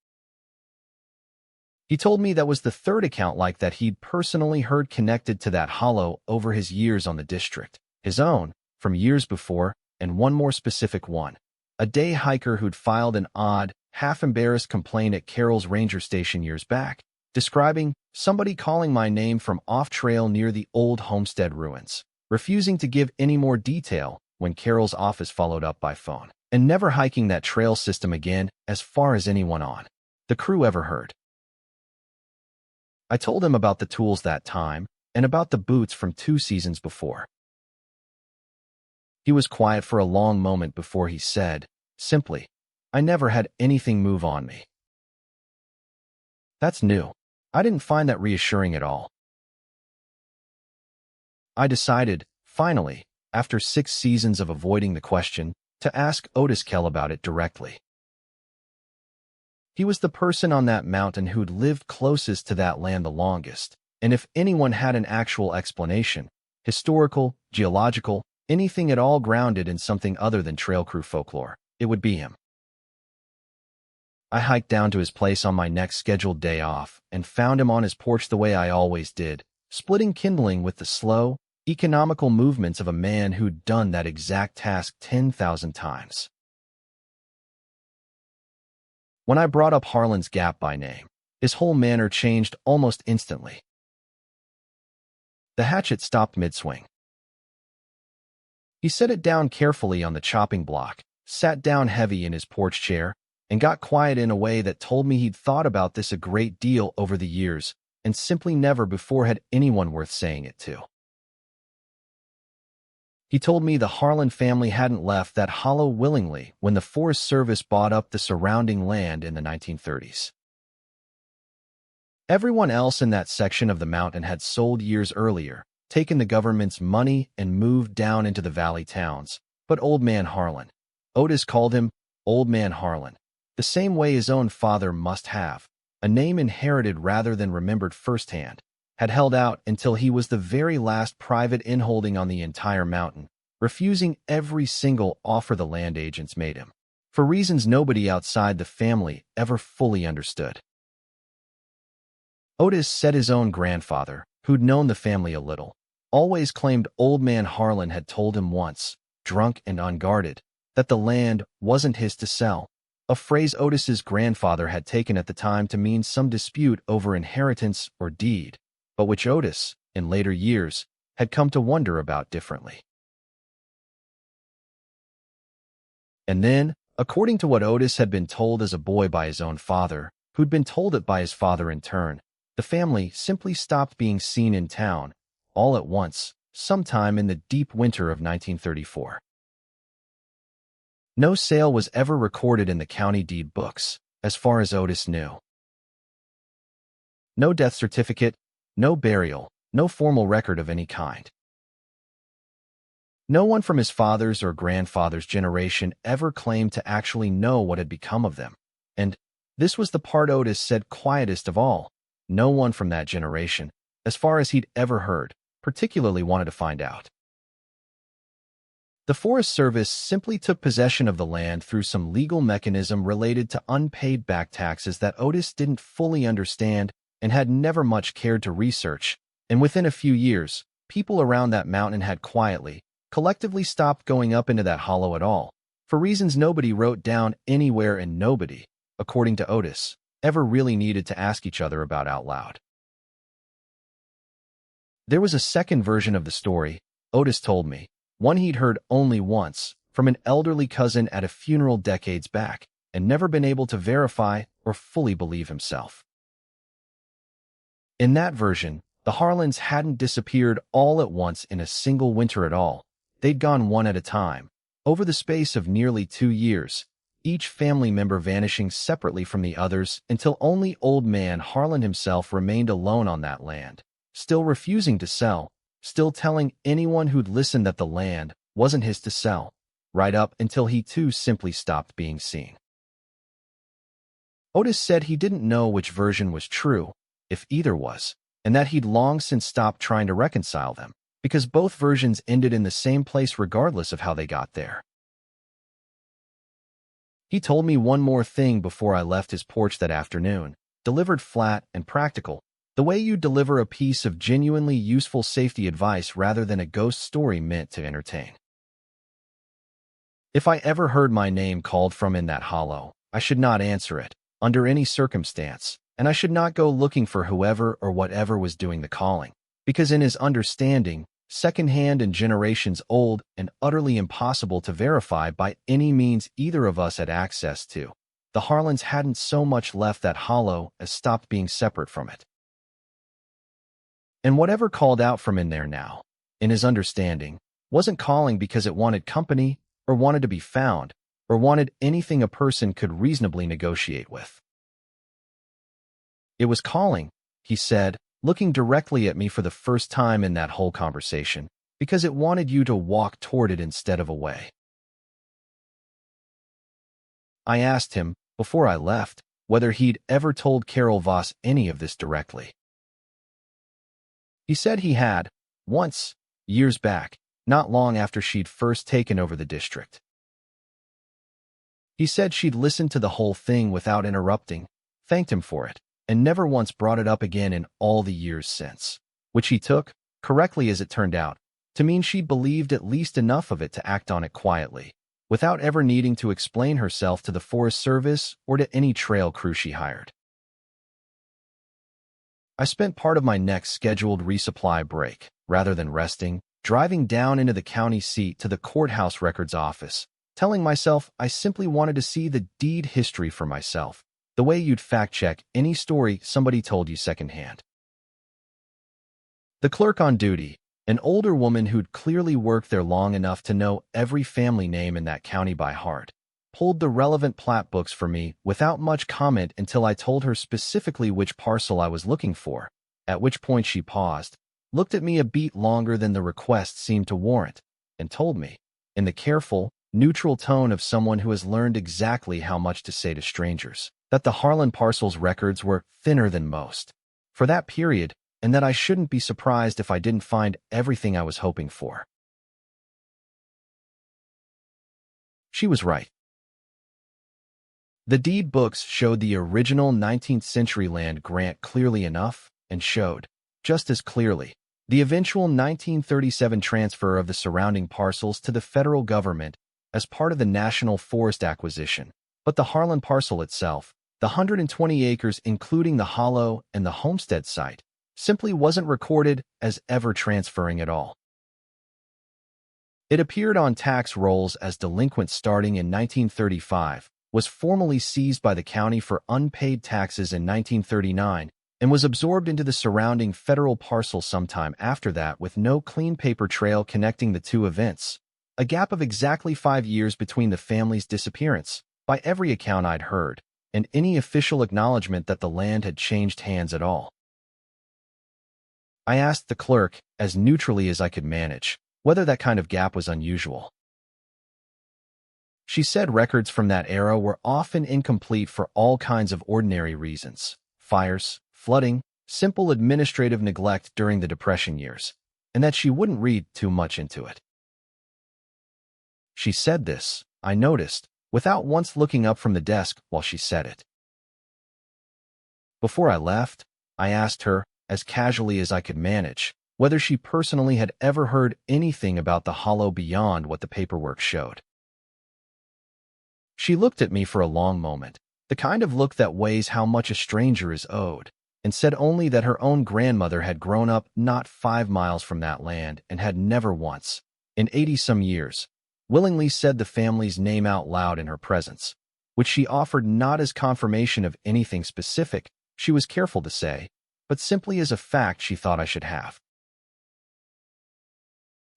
He told me that was the third account like that he'd personally heard connected to that hollow over his years on the district, his own, from years before, and one more specific one. A day hiker who'd filed an odd, half-embarrassed complaint at Carol's ranger station years back, describing somebody calling my name from off-trail near the old homestead ruins, refusing to give any more detail when Carol's office followed up by phone, and never hiking that trail system again as far as anyone on the crew ever heard. I told him about the tools that time and about the boots from 2 seasons before. He was quiet for a long moment before he said, simply, "I never had anything move on me." That's new. I didn't find that reassuring at all. I decided, finally, after 6 seasons of avoiding the question, to ask Otis Kell about it directly. He was the person on that mountain who'd lived closest to that land the longest, and if anyone had an actual explanation, historical, geological, anything at all grounded in something other than trail crew folklore, it would be him. I hiked down to his place on my next scheduled day off and found him on his porch the way I always did, splitting kindling with the slow, economical movements of a man who'd done that exact task 10,000 times. When I brought up Harlan's Gap by name, his whole manner changed almost instantly. The hatchet stopped mid-swing. He set it down carefully on the chopping block, sat down heavy in his porch chair, and got quiet in a way that told me he'd thought about this a great deal over the years and simply never before had anyone worth saying it to. He told me the Harlan family hadn't left that hollow willingly when the Forest Service bought up the surrounding land in the 1930s. Everyone else in that section of the mountain had sold years earlier, taken the government's money and moved down into the valley towns, but Old Man Harlan, Otis called him Old Man Harlan, the same way his own father must have, a name inherited rather than remembered firsthand, had held out until he was the very last private inholding on the entire mountain, refusing every single offer the land agents made him, for reasons nobody outside the family ever fully understood. Otis said his own grandfather, who'd known the family a little, always claimed Old Man Harlan had told him once, drunk and unguarded, that the land wasn't his to sell, a phrase Otis's grandfather had taken at the time to mean some dispute over inheritance or deed, but which Otis, in later years, had come to wonder about differently. And then, according to what Otis had been told as a boy by his own father, who'd been told it by his father in turn, the family simply stopped being seen in town, all at once, sometime in the deep winter of 1934. No sale was ever recorded in the county deed books, as far as Otis knew. No death certificate, no burial, no formal record of any kind. No one from his father's or grandfather's generation ever claimed to actually know what had become of them, and this was the part Otis said quietest of all. No one from that generation, as far as he'd ever heard, particularly wanted to find out. The Forest Service simply took possession of the land through some legal mechanism related to unpaid back taxes that Otis didn't fully understand and had never much cared to research, and within a few years, people around that mountain had quietly, collectively stopped going up into that hollow at all, for reasons nobody wrote down anywhere and nobody, according to Otis, ever really needed to ask each other about out loud. There was a second version of the story, Otis told me, one he'd heard only once, from an elderly cousin at a funeral decades back, and never been able to verify or fully believe himself. In that version, the Harlans hadn't disappeared all at once in a single winter at all. They'd gone one at a time, over the space of nearly 2 years, each family member vanishing separately from the others until only old man Harlan himself remained alone on that land, still refusing to sell, still telling anyone who'd listen that the land wasn't his to sell, right up until he too simply stopped being seen. Otis said he didn't know which version was true, if either was, and that he'd long since stopped trying to reconcile them, because both versions ended in the same place regardless of how they got there. He told me one more thing before I left his porch that afternoon, delivered flat and practical, the way you deliver a piece of genuinely useful safety advice rather than a ghost story meant to entertain. If I ever heard my name called from in that hollow, I should not answer it, under any circumstance, and I should not go looking for whoever or whatever was doing the calling, because in his understanding, second-hand and generations old and utterly impossible to verify by any means either of us had access to, the Harlans hadn't so much left that hollow as stopped being separate from it. And whatever called out from in there now, in his understanding, wasn't calling because it wanted company or wanted to be found or wanted anything a person could reasonably negotiate with. It was calling, he said, looking directly at me for the first time in that whole conversation, because it wanted you to walk toward it instead of away. I asked him, before I left, whether he'd ever told Carol Voss any of this directly. He said he had, once, years back, not long after she'd first taken over the district. He said she'd listened to the whole thing without interrupting, thanked him for it, and never once brought it up again in all the years since, which he took, correctly as it turned out, to mean she'd believed at least enough of it to act on it quietly, without ever needing to explain herself to the Forest Service or to any trail crew she hired. I spent part of my next scheduled resupply break, rather than resting, driving down into the county seat to the courthouse records office, telling myself I simply wanted to see the deed history for myself, the way you'd fact-check any story somebody told you secondhand. The clerk on duty, an older woman who'd clearly worked there long enough to know every family name in that county by heart, pulled the relevant plat books for me without much comment until I told her specifically which parcel I was looking for, at which point she paused, looked at me a beat longer than the request seemed to warrant, and told me, in the careful, neutral tone of someone who has learned exactly how much to say to strangers, that the Harlan parcel's records were thinner than most, for that period, and that I shouldn't be surprised if I didn't find everything I was hoping for. She was right. The deed books showed the original 19th century land grant clearly enough, and showed, just as clearly, the eventual 1937 transfer of the surrounding parcels to the federal government as part of the National Forest acquisition, but the Harlan parcel itself, the 120 acres including the hollow and the homestead site, simply wasn't recorded as ever transferring at all. It appeared on tax rolls as delinquent starting in 1935, was formally seized by the county for unpaid taxes in 1939, and was absorbed into the surrounding federal parcel sometime after that with no clean paper trail connecting the two events, a gap of exactly 5 years between the family's disappearance, by every account I'd heard, and any official acknowledgement that the land had changed hands at all. I asked the clerk, as neutrally as I could manage, whether that kind of gap was unusual. She said records from that era were often incomplete for all kinds of ordinary reasons: fires, flooding, simple administrative neglect during the Depression years, and that she wouldn't read too much into it. She said this, I noticed, without once looking up from the desk while she said it. Before I left, I asked her, as casually as I could manage, whether she personally had ever heard anything about the hollow beyond what the paperwork showed. She looked at me for a long moment, the kind of look that weighs how much a stranger is owed, and said only that her own grandmother had grown up not 5 miles from that land and had never once, in 80-some years, willingly said the family's name out loud in her presence, which she offered not as confirmation of anything specific she was careful to say, but simply as a fact she thought I should have.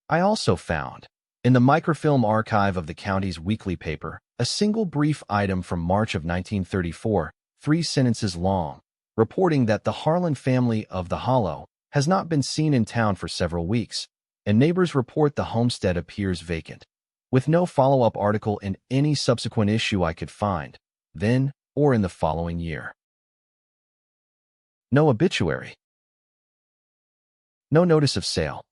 I also found, in the microfilm archive of the county's weekly paper, a single brief item from March of 1934, 3 sentences long, reporting that the Harlan family of the Hollow has not been seen in town for several weeks, and neighbors report the homestead appears vacant, with no follow-up article in any subsequent issue I could find, then or in the following year. No obituary. No notice of sale.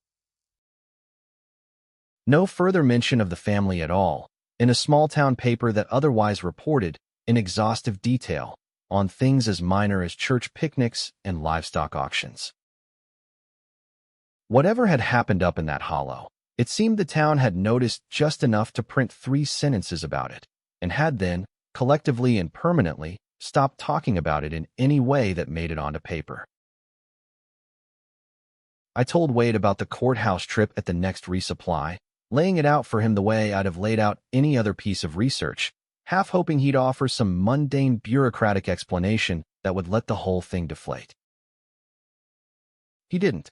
No further mention of the family at all, in a small-town paper that otherwise reported, in exhaustive detail, on things as minor as church picnics and livestock auctions. Whatever had happened up in that hollow, it seemed the town had noticed just enough to print 3 sentences about it, and had then, collectively and permanently, stopped talking about it in any way that made it onto paper. I told Wade about the courthouse trip at the next resupply, laying it out for him the way I'd have laid out any other piece of research, half hoping he'd offer some mundane bureaucratic explanation that would let the whole thing deflate. He didn't.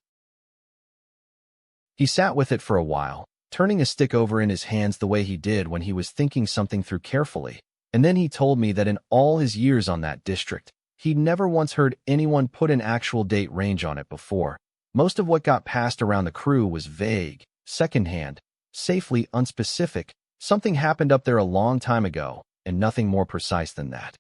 He sat with it for a while, turning a stick over in his hands the way he did when he was thinking something through carefully, and then he told me that in all his years on that district, he'd never once heard anyone put an actual date range on it before. Most of what got passed around the crew was vague, secondhand, safely unspecific. Something happened up there a long time ago, and nothing more precise than that.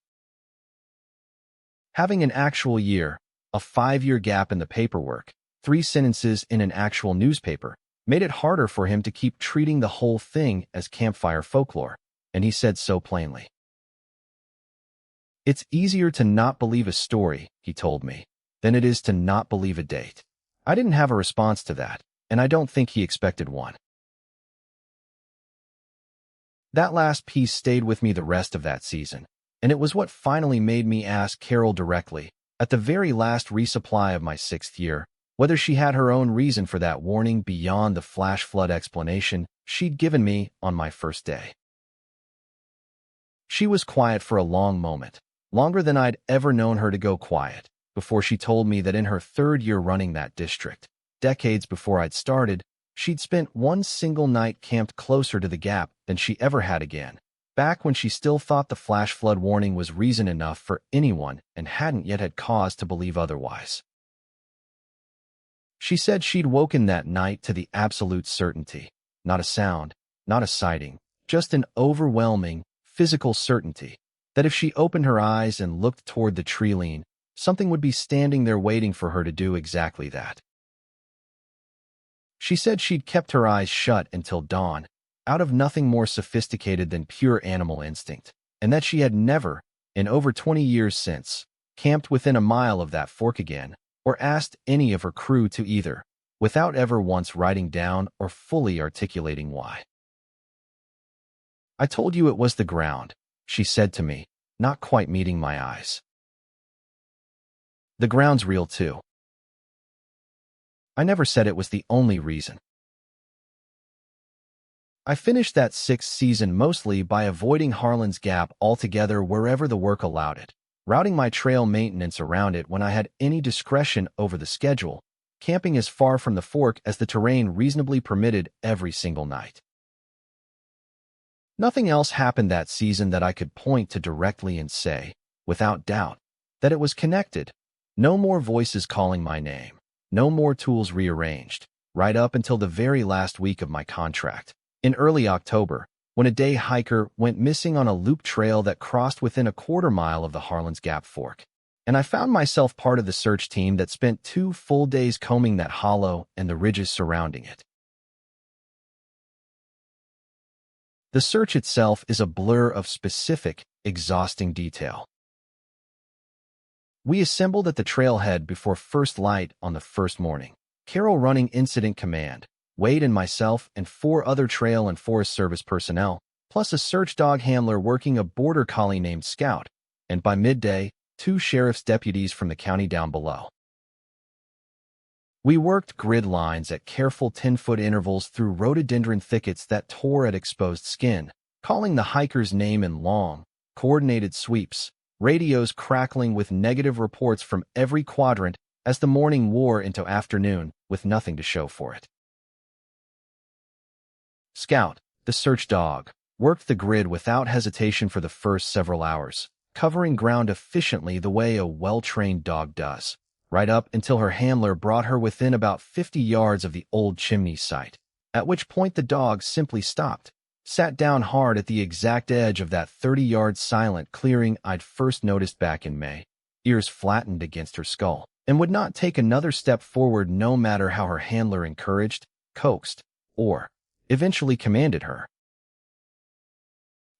Having an actual year, a 5-year gap in the paperwork, 3 sentences in an actual newspaper, made it harder for him to keep treating the whole thing as campfire folklore, and he said so plainly. It's easier to not believe a story, he told me, than it is to not believe a date. I didn't have a response to that, and I don't think he expected one. That last piece stayed with me the rest of that season, and it was what finally made me ask Carol directly, at the very last resupply of my 6th year, whether she had her own reason for that warning beyond the flash flood explanation she'd given me on my first day. She was quiet for a long moment, longer than I'd ever known her to go quiet, before she told me that in her 3rd year running that district, decades before I'd started, she'd spent one single night camped closer to the gap than she ever had again, back when she still thought the flash flood warning was reason enough for anyone and hadn't yet had cause to believe otherwise. She said she'd woken that night to the absolute certainty, not a sound, not a sighting, just an overwhelming, physical certainty, that if she opened her eyes and looked toward the tree line, something would be standing there waiting for her to do exactly that. She said she'd kept her eyes shut until dawn, out of nothing more sophisticated than pure animal instinct, and that she had never, in over 20 years since, camped within a mile of that fork again, or asked any of her crew to either, without ever once writing down or fully articulating why. I told you it was the ground, she said to me, not quite meeting my eyes. The ground's real too. I never said it was the only reason. I finished that 6th season mostly by avoiding Harlan's Gap altogether wherever the work allowed it, routing my trail maintenance around it when I had any discretion over the schedule, camping as far from the fork as the terrain reasonably permitted every single night. Nothing else happened that season that I could point to directly and say, without doubt, that it was connected. No more voices calling my name, no more tools rearranged, right up until the very last week of my contract, in early October, when a day hiker went missing on a loop trail that crossed within a quarter mile of the Harlan's Gap Fork, and I found myself part of the search team that spent 2 full days combing that hollow and the ridges surrounding it. The search itself is a blur of specific, exhausting detail. We assembled at the trailhead before first light on the first morning, Carol running incident command, Wade and myself and 4 other trail and forest service personnel, plus a search dog handler working a border collie named Scout, and by midday, 2 sheriff's deputies from the county down below. We worked grid lines at careful 10-foot intervals through rhododendron thickets that tore at exposed skin, calling the hiker's name in long, coordinated sweeps, radios crackling with negative reports from every quadrant as the morning wore into afternoon with nothing to show for it. Scout, the search dog, worked the grid without hesitation for the first several hours, covering ground efficiently the way a well-trained dog does, right up until her handler brought her within about 50 yards of the old chimney site, at which point the dog simply stopped, sat down hard at the exact edge of that 30-yard silent clearing I'd first noticed back in May, ears flattened against her skull, and would not take another step forward no matter how her handler encouraged, coaxed, or eventually commanded her.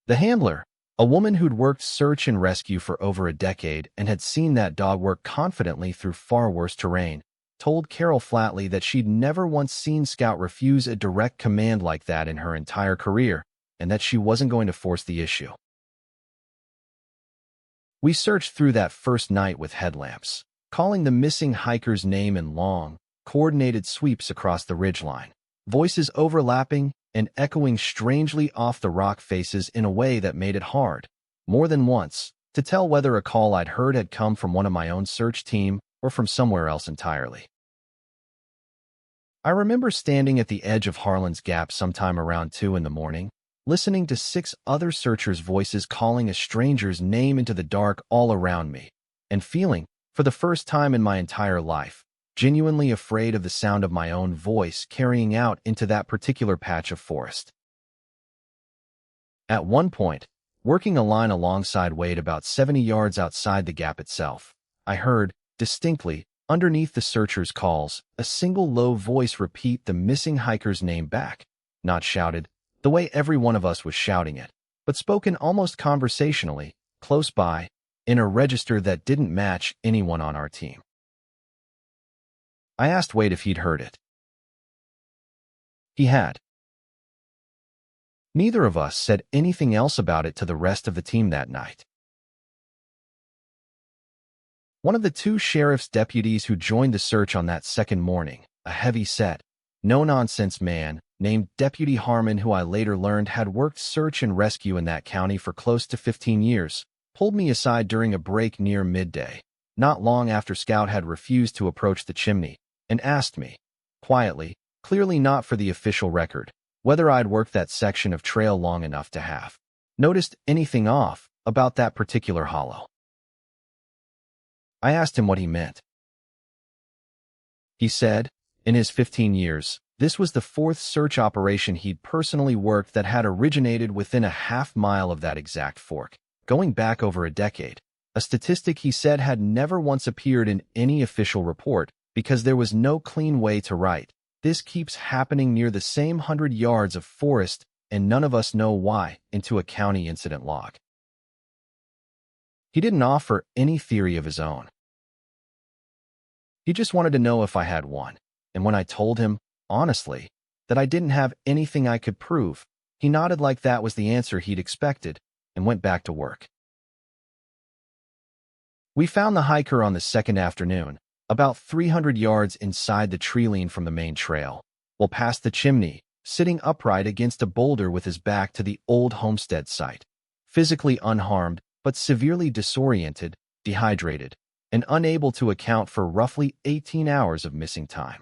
The handler, a woman who'd worked search and rescue for over a decade and had seen that dog work confidently through far worse terrain, told Carol flatly that she'd never once seen Scout refuse a direct command like that in her entire career, and that she wasn't going to force the issue. We searched through that first night with headlamps, calling the missing hiker's name in long, coordinated sweeps across the ridgeline, voices overlapping and echoing strangely off the rock faces in a way that made it hard, more than once, to tell whether a call I'd heard had come from one of my own search team or from somewhere else entirely. I remember standing at the edge of Harlan's Gap sometime around 2 in the morning, listening to 6 other searchers' voices calling a stranger's name into the dark all around me, and feeling, for the first time in my entire life, genuinely afraid of the sound of my own voice carrying out into that particular patch of forest. At one point, working a line alongside Wade about 70 yards outside the gap itself, I heard, distinctly, underneath the searchers' calls, a single low voice repeat the missing hiker's name back, not shouted, the way every one of us was shouting it, but spoken almost conversationally, close by, in a register that didn't match anyone on our team. I asked Wade if he'd heard it. He had. Neither of us said anything else about it to the rest of the team that night. One of the 2 sheriff's deputies who joined the search on that second morning, a heavy-set, no-nonsense man named Deputy Harlan, who I later learned had worked search and rescue in that county for close to 15 years, pulled me aside during a break near midday, not long after Scout had refused to approach the chimney, and asked me, quietly, clearly not for the official record, whether I'd worked that section of trail long enough to have noticed anything off about that particular hollow. I asked him what he meant. He said, in his 15 years, this was the 4th search operation he'd personally worked that had originated within a half-mile of that exact fork, going back over a decade, a statistic he said had never once appeared in any official report because there was no clean way to write, "This keeps happening near the same 100 yards of forest and none of us know why," into a county incident log. He didn't offer any theory of his own. He just wanted to know if I had one, and when I told him, honestly, that I didn't have anything I could prove, he nodded like that was the answer he'd expected and went back to work. We found the hiker on the second afternoon, about 300 yards inside the tree line from the main trail, well past the chimney, sitting upright against a boulder with his back to the old homestead site, physically unharmed but severely disoriented, dehydrated, and unable to account for roughly 18 hours of missing time.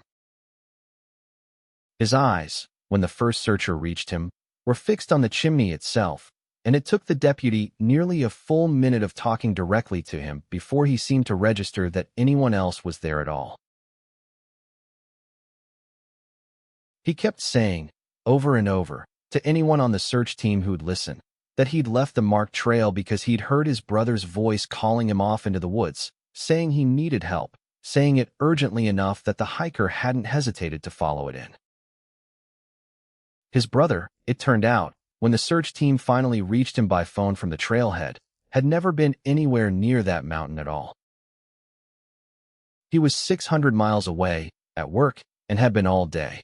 His eyes, when the first searcher reached him, were fixed on the chimney itself, and it took the deputy nearly a full minute of talking directly to him before he seemed to register that anyone else was there at all. He kept saying, over and over, to anyone on the search team who'd listen, that he'd left the marked trail because he'd heard his brother's voice calling him off into the woods, saying he needed help, saying it urgently enough that the hiker hadn't hesitated to follow it in. His brother, it turned out, when the search team finally reached him by phone from the trailhead, had never been anywhere near that mountain at all. He was 600 miles away, at work, and had been all day.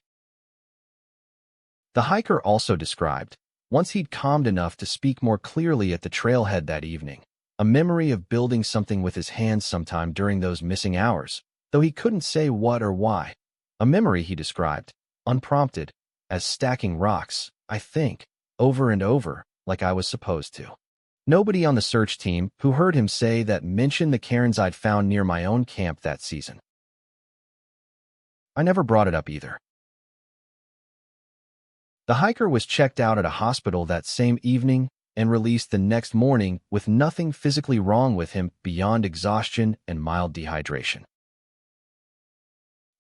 The hiker also described, once he'd calmed enough to speak more clearly at the trailhead that evening, a memory of building something with his hands sometime during those missing hours, though he couldn't say what or why, A memory he described, unprompted, as stacking rocks, I think, over and over, like I was supposed to. Nobody on the search team who heard him say that mentioned the cairns I'd found near my own camp that season. I never brought it up either. The hiker was checked out at a hospital that same evening and released the next morning with nothing physically wrong with him beyond exhaustion and mild dehydration.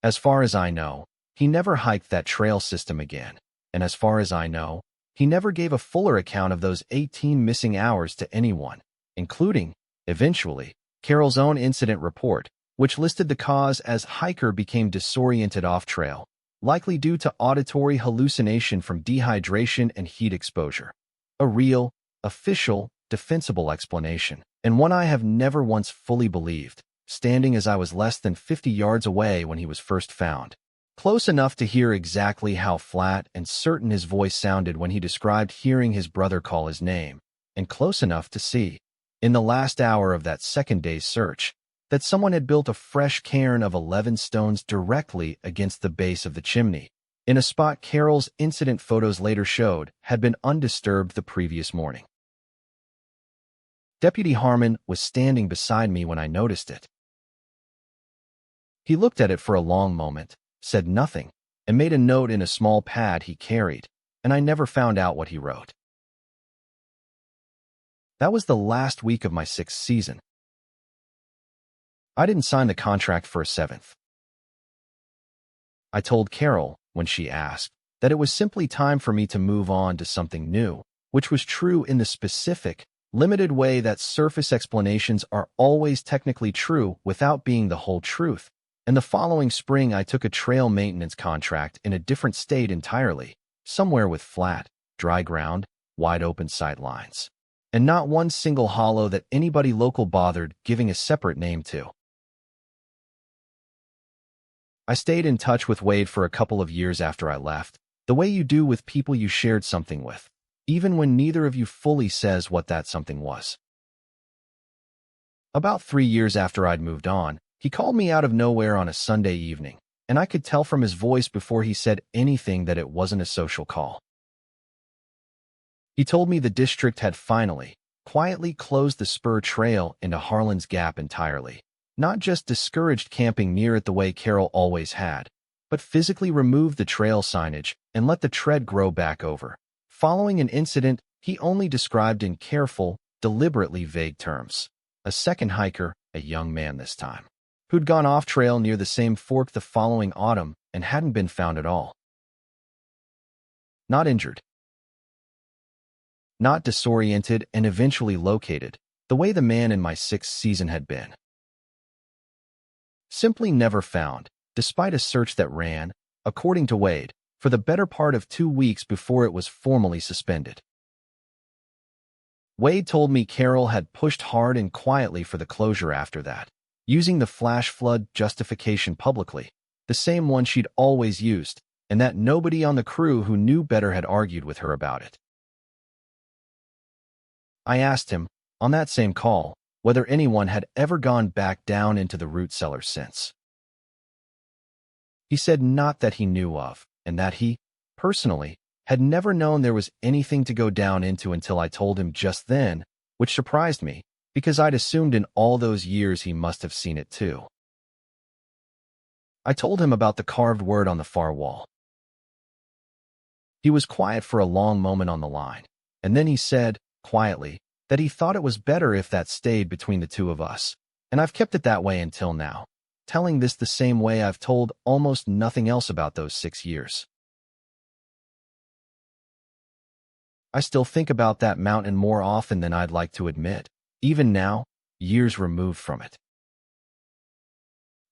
As far as I know, he never hiked that trail system again, and as far as I know, he never gave a fuller account of those 18 missing hours to anyone, including, eventually, Carol's own incident report, which listed the cause as hiker became disoriented off-trail, likely due to auditory hallucination from dehydration and heat exposure. A real, official, defensible explanation, and one I have never once fully believed, standing as I was less than 50 yards away when he was first found. Close enough to hear exactly how flat and certain his voice sounded when he described hearing his brother call his name, and close enough to see, in the last hour of that second day's search, that someone had built a fresh cairn of 11 stones directly against the base of the chimney, in a spot Carol's incident photos later showed had been undisturbed the previous morning. Deputy Harlan was standing beside me when I noticed it. He looked at it for a long moment, said nothing, and made a note in a small pad he carried, and I never found out what he wrote. That was the last week of my 6th season. I didn't sign the contract for a 7th. I told Carol, when she asked, that it was simply time for me to move on to something new, which was true in the specific, limited way that surface explanations are always technically true without being the whole truth. And the following spring I took a trail maintenance contract in a different state entirely, somewhere with flat, dry ground, wide open sight lines, and not one single hollow that anybody local bothered giving a separate name to. I stayed in touch with Wade for a couple of years after I left, the way you do with people you shared something with, even when neither of you fully says what that something was. About 3 years after I'd moved on, he called me out of nowhere on a Sunday evening, and I could tell from his voice before he said anything that it wasn't a social call. He told me the district had finally, quietly closed the spur trail into Harlan's Gap entirely, not just discouraged camping near it the way Carol always had, but physically removed the trail signage and let the tread grow back over, following an incident he only described in careful, deliberately vague terms. A second hiker, a young man this time, who'd gone off-trail near the same fork the following autumn and hadn't been found at all. Not injured. Not disoriented and eventually located, the way the man in my 6th season had been. Simply never found, despite a search that ran, according to Wade, for the better part of 2 weeks before it was formally suspended. Wade told me Carol had pushed hard and quietly for the closure after that, using the flash flood justification publicly, the same one she'd always used, and that nobody on the crew who knew better had argued with her about it. I asked him, on that same call, whether anyone had ever gone back down into the root cellar since. He said not that he knew of, and that he, personally, had never known there was anything to go down into until I told him just then, which surprised me, because I'd assumed in all those years he must have seen it too. I told him about the carved word on the far wall. He was quiet for a long moment on the line, and then he said, quietly, that he thought it was better if that stayed between the two of us, and I've kept it that way until now, telling this the same way I've told almost nothing else about those 6 years. I still think about that mountain more often than I'd like to admit, even now, years removed from it.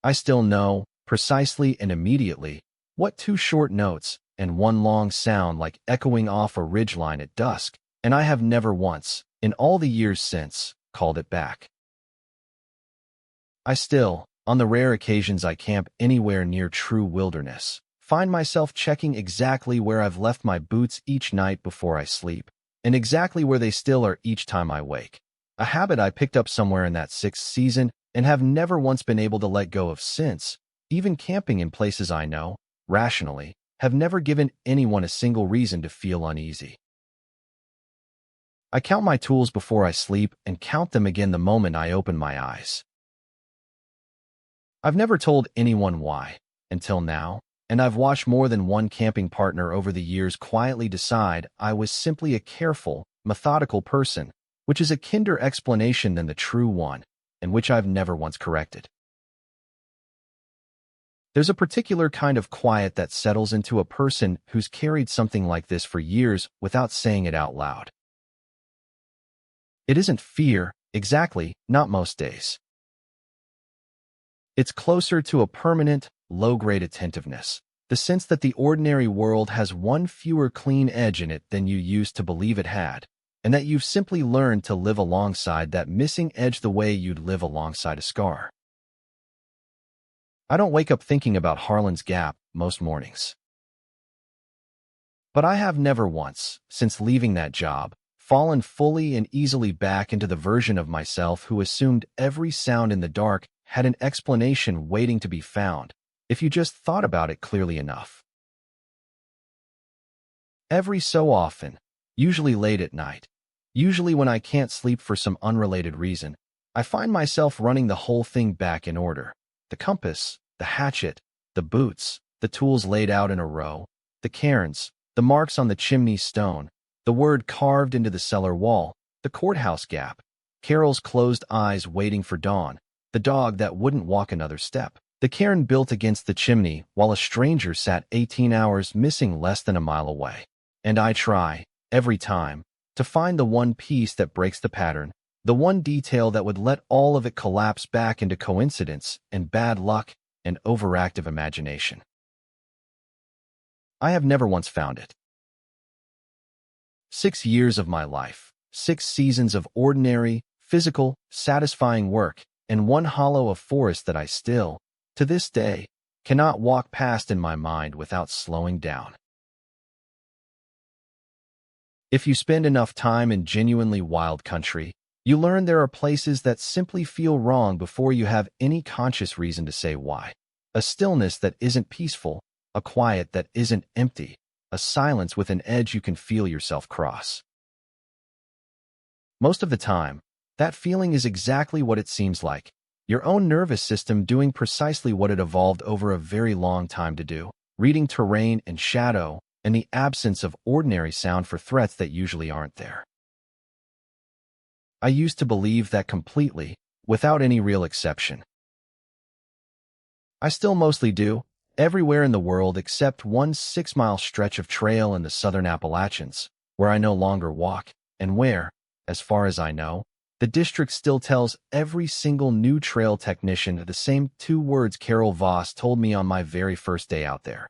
I still know, precisely and immediately, what 2 short notes and 1 long sound like echoing off a ridgeline at dusk, and I have never once, in all the years since, called it back. I still, on the rare occasions I camp anywhere near true wilderness, find myself checking exactly where I've left my boots each night before I sleep, and exactly where they still are each time I wake. A habit I picked up somewhere in that 6th season and have never once been able to let go of since, Even camping in places I know, rationally, have never given anyone a single reason to feel uneasy. I count my tools before I sleep and count them again the moment I open my eyes. I've never told anyone why, until now, and I've watched more than one camping partner over the years quietly decide I was simply a careful, methodical person, which is a kinder explanation than the true one, and which I've never once corrected. There's a particular kind of quiet that settles into a person who's carried something like this for years without saying it out loud. It isn't fear, exactly, not most days. It's closer to a permanent, low-grade attentiveness, the sense that the ordinary world has one fewer clean edge in it than you used to believe it had, and that you've simply learned to live alongside that missing edge the way you'd live alongside a scar. I don't wake up thinking about Harlan's Gap most mornings. But I have never once, since leaving that job, fallen fully and easily back into the version of myself who assumed every sound in the dark had an explanation waiting to be found, if you just thought about it clearly enough. Every so often, usually late at night, usually when I can't sleep for some unrelated reason, I find myself running the whole thing back in order. The compass, the hatchet, the boots, the tools laid out in a row, the cairns, the marks on the chimney stone, the word carved into the cellar wall, the courthouse gap, Carol's closed eyes waiting for dawn, the dog that wouldn't walk another step, the cairn built against the chimney while a stranger sat 18 hours missing less than a mile away. And I try, every time, to find the one piece that breaks the pattern, the one detail that would let all of it collapse back into coincidence and bad luck and overactive imagination. I have never once found it. 6 years of my life, 6 seasons of ordinary, physical, satisfying work, and one hollow of forest that I still, to this day, cannot walk past in my mind without slowing down. If you spend enough time in genuinely wild country, you learn there are places that simply feel wrong before you have any conscious reason to say why. A stillness that isn't peaceful, a quiet that isn't empty, a silence with an edge you can feel yourself cross. Most of the time, that feeling is exactly what it seems like, your own nervous system doing precisely what it evolved over a very long time to do, reading terrain and shadow and the absence of ordinary sound for threats that usually aren't there. I used to believe that completely, without any real exception. I still mostly do, everywhere in the world except one 6-mile stretch of trail in the southern Appalachians, where I no longer walk, and where, as far as I know, the district still tells every single new trail technician the same 2 words Carol Voss told me on my very first day out there.